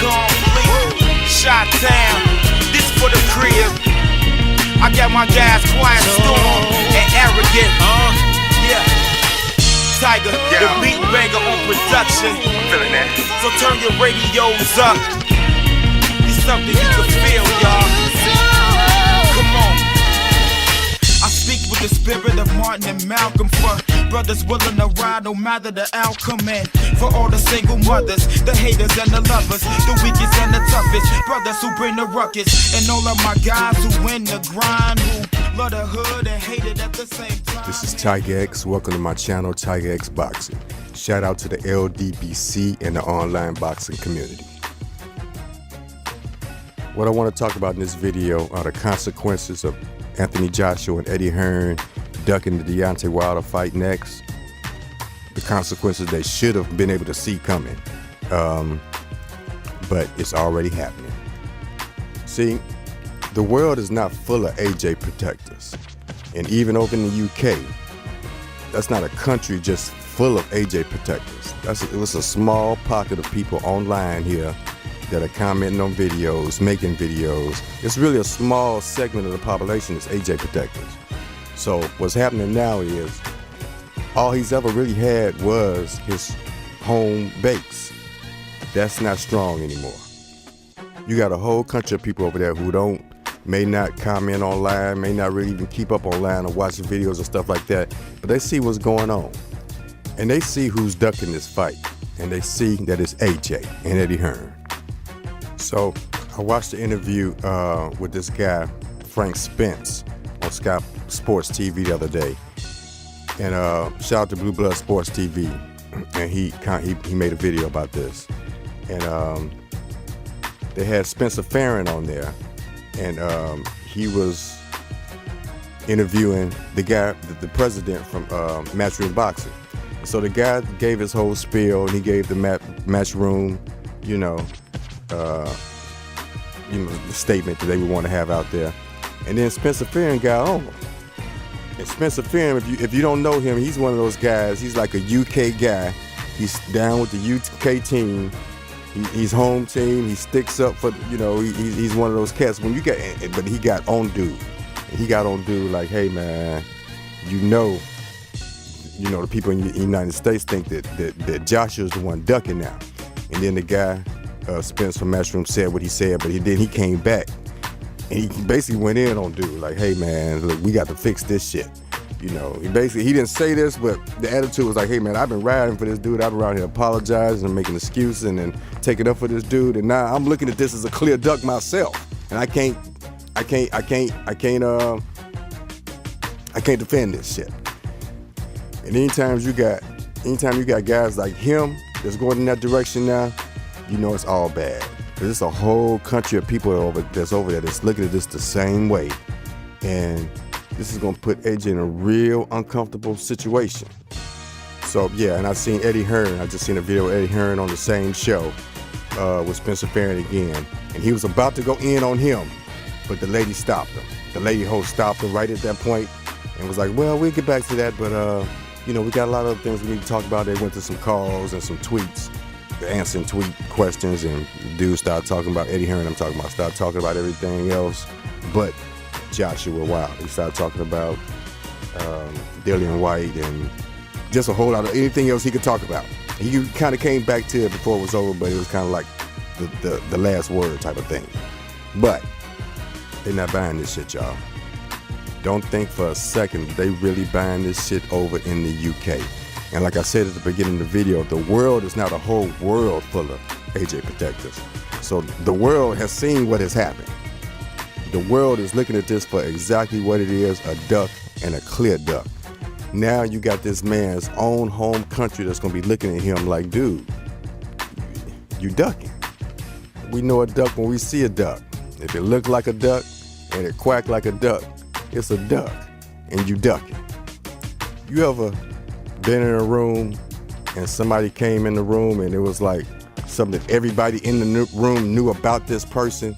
complete. Shot town, this for the crib. I got my guys quiet, storm, and arrogant. Yeah. Tiger, the beat banger on production. Feeling that. So turn your radios up. It's something you can feel, y'all. Come on. I speak with the spirit of Martin and Malcolm for brothers willing to ride no matter the outcome. And for all the single mothers, the haters and the lovers, the weakest and the toughest, brothers who bring the ruckus. And all of my guys who win the grind, who love the hood and hate it at the same time. This is Tiger X. Welcome to my channel, Tiger X Boxing. Shout out to the LDBC and the online boxing community. What I want to talk about in this video are the consequences of Anthony Joshua and Eddie Hearn ducking the Deontay Wilder fight next. The consequences they should have been able to see coming, but it's already happening. See, the world is not full of AJ protectors, and even over in the UK, that's not a country just full of AJ protectors. It was a small pocket of people online here that are commenting on videos, making videos. It's really a small segment of the population that's AJ protectors. So what's happening now is all he's ever really had was his home base. That's not strong anymore. You got a whole country of people over there who may not comment online, may not really even keep up online or watch videos and stuff like that, but they see what's going on. And they see who's ducking this fight. And they see that it's AJ and Eddie Hearn. So I watched the interview with this guy, Frank Spence, on Sky Sports TV the other day. And shout out to Blue Blood Sports TV. And he made a video about this. And they had Spencer Farron on there. And he was interviewing the guy, the president from Matchroom Boxing. So the guy gave his whole spiel, and he gave the Matchroom, the statement that they would want to have out there. And then Spencer Farron got on him. And Spencer Farron, if you don't know him, he's one of those guys. He's like a UK guy. He's down with the UK team. He's home team. He sticks up for, he's one of those cats. But he got on dude. And he got on dude like, hey man, the people in the United States think that Joshua's the one ducking now. And then the guy, Spence from Matchroom, said what he said, but he came back and he basically went in on dude like, hey man, look, we got to fix this shit. He didn't say this, but the attitude was like, hey man, I've been riding for this dude. I've been around here apologizing and making excuses and then taking up for this dude. And now I'm looking at this as a clear duck myself. And I can't defend this shit. And anytime you got guys like him that's going in that direction now, it's all bad. Because it's a whole country of people that's over there that's looking at this the same way. And this is going to put AJ in a real uncomfortable situation. So yeah, and I seen Eddie Hearn. I just seen a video of Eddie Hearn on the same show with Spencer Farron again. And he was about to go in on him, but the lady stopped him. The lady host stopped him right at that point and was like, well, we'll get back to that, but we got a lot of other things we need to talk about. They went to some calls and some tweets, answering tweet questions, and dudes started talking about Eddie Hearn. Started talking about everything else but Joshua Wilder. He started talking about Dillian White and just a whole lot of anything else he could talk about. He kind of came back to it before it was over, but it was kind of like the last word type of thing. But they're not buying this shit, y'all. Don't think for a second they really buying this shit over in the UK. And like I said at the beginning of the video, the world is not a whole world full of AJ protectors. So the world has seen what has happened. The world is looking at this for exactly what it is, a duck and a clear duck. Now you got this man's own home country that's gonna be looking at him like, dude, you ducking. We know a duck when we see a duck. If it look like a duck and it quack like a duck, it's a duck and you ducking. You ever been in a room and somebody came in the room and it was like something that everybody in the room knew about this person,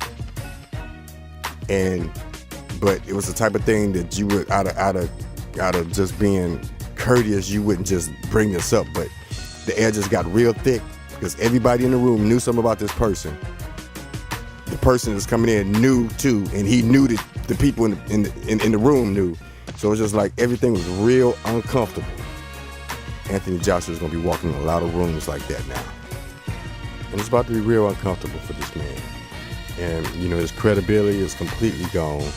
but it was the type of thing that you would out of just being courteous, you wouldn't just bring this up, but the air just got real thick because everybody in the room knew something about this person. The person that's coming in knew too, and he knew that the people in the room knew. So it's just like everything was real uncomfortable. Anthony Joshua is going to be walking in a lot of rooms like that now. And it's about to be real uncomfortable for this man. And, you know, his credibility is completely gone.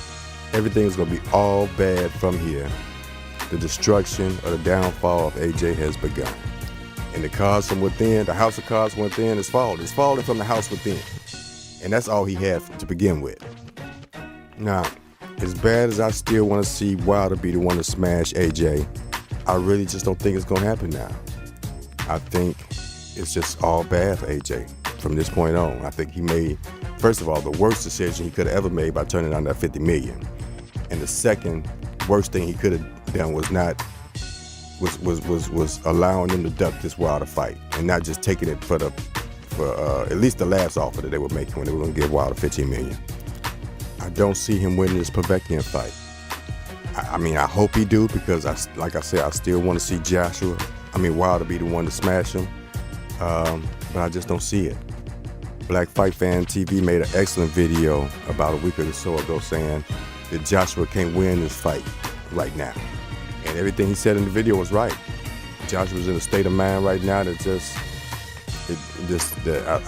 Everything is going to be all bad from here. The destruction or the downfall of AJ has begun. And the cards from within, the house of cards from within is falling. It's falling from the house within. And that's all he had to begin with. Now, as bad as I still want to see Wilder be the one to smash AJ, I really just don't think it's going to happen now. I think it's just all bad for AJ from this point on. I think he made, first of all, the worst decision he could have ever made by turning down that $50 million. And the second worst thing he could have done was allowing them to duck this Wilder fight and not just taking it for at least the last offer that they were making when they were going to give Wilder $15 million. I don't see him winning this Povetkin fight. I mean, I hope he do, because like I said, I still want to see Wilder be the one to smash him. But I just don't see it. Black Fight Fan TV made an excellent video about a week or so ago saying that Joshua can't win this fight right now. And everything he said in the video was right. Joshua's in a state of mind right now that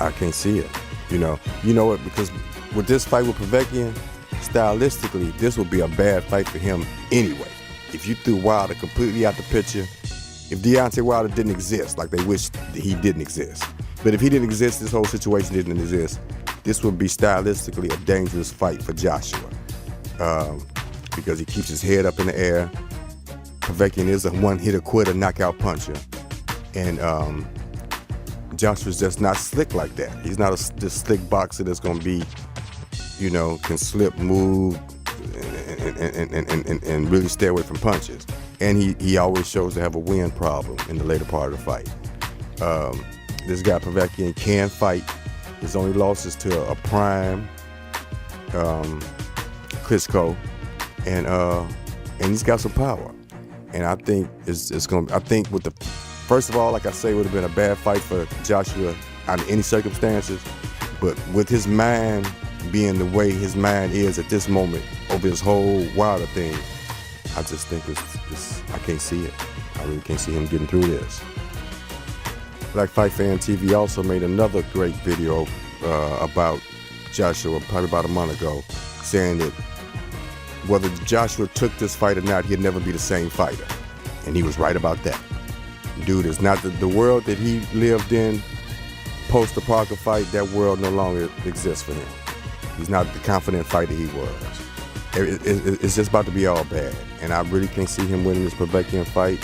I can't see it. You know what? Because with this fight with Povetkin, stylistically, this would be a bad fight for him anyway. If you threw Wilder completely out the picture, if Deontay Wilder didn't exist, like they wish he didn't exist. But if he didn't exist, this whole situation didn't exist, this would be stylistically a dangerous fight for Joshua. Because he keeps his head up in the air. Povetkin is a one-hitter quitter, knockout puncher. And Joshua's just not slick like that. He's not this slick boxer that's going to be, can slip, move, and really stay away from punches. And he always shows to have a wind problem in the later part of the fight. This guy Povetkin can fight. His only loss is to a prime Klitschko, and he's got some power. And I think it's going. I think with the first of all, like I say, it would have been a bad fight for Joshua under any circumstances. But with his mind being the way his mind is at this moment over this whole Wilder thing, I just think I can't see it. I really can't see him getting through this. Black Fight Fan TV also made another great video about Joshua probably about a month ago, saying that whether Joshua took this fight or not, he'd never be the same fighter. And he was right about that. Dude is not the world that he lived in post the Parker fight. That world no longer exists for him. He's not the confident fighter he was. It's just about to be all bad. And I really can't see him winning this Povetkin fight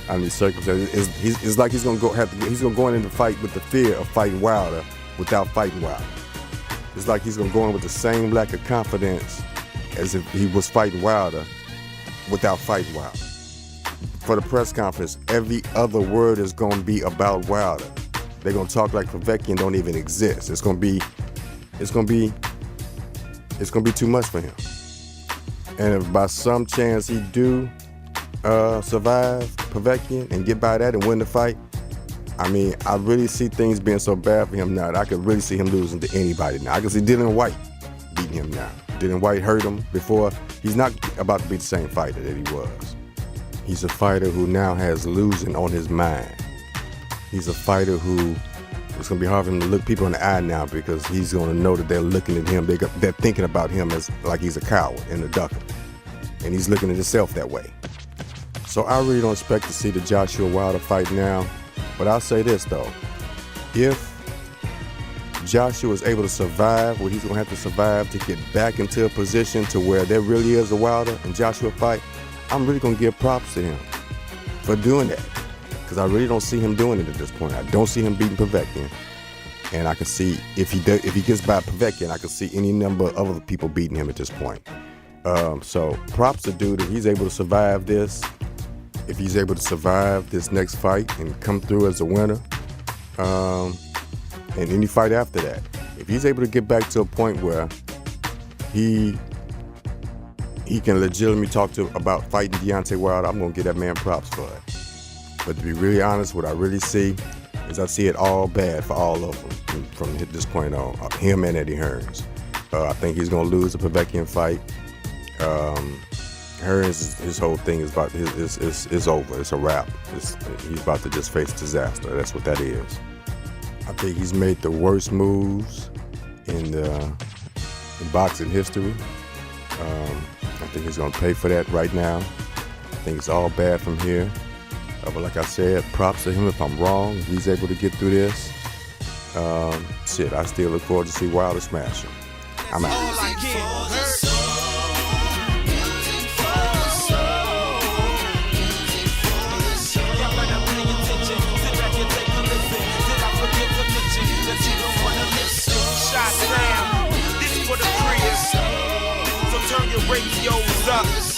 under these circumstances. It's like he's gonna go into the fight with the fear of fighting Wilder without fighting Wilder. It's like he's gonna go in with the same lack of confidence as if he was fighting Wilder without fighting Wilder. For the press conference, every other word is gonna be about Wilder. They're gonna talk like Povetkin don't even exist. It's gonna be too much for him. And if by some chance he do survive Povetkin and get by that and win the fight, I mean, I really see things being so bad for him now that I could really see him losing to anybody now. I can see Dillian White beating him now. Dillian White hurt him before. He's not about to be the same fighter that he was. He's a fighter who now has losing on his mind. He's a fighter who it's going to be hard for him to look people in the eye now, because he's going to know that they're looking at him. They're thinking about him as like he's a coward and a ducker. And he's looking at himself that way. So I really don't expect to see the Joshua Wilder fight now. But I'll say this, though. If Joshua is able to survive what he's going to have to survive to get back into a position to where there really is a Wilder and Joshua fight, I'm really going to give props to him for doing that. Because I really don't see him doing it at this point. I don't see him beating Povetkin. And I can see, if he gets by Povetkin, I can see any number of other people beating him at this point. So props to dude if he's able to survive this. If he's able to survive this next fight and come through as a winner, and any fight after that, if he's able to get back to a point where he can legitimately talk about fighting Deontay Wilder, I'm gonna give that man props for it. But to be really honest, what I really see Because I see it all bad for all of them from this point on, him and Eddie Hearns. I think he's going to lose the Povetkian fight. Hearns, his whole thing is about is over. It's a wrap. He's about to just face disaster. That's what that is. I think he's made the worst moves in boxing history. I think he's going to pay for that right now. I think it's all bad from here. But like I said, props to him if I'm wrong. If he's able to get through this, I still look forward to see Wilder smash him. I'm out. This for the crib, so turn your radios up.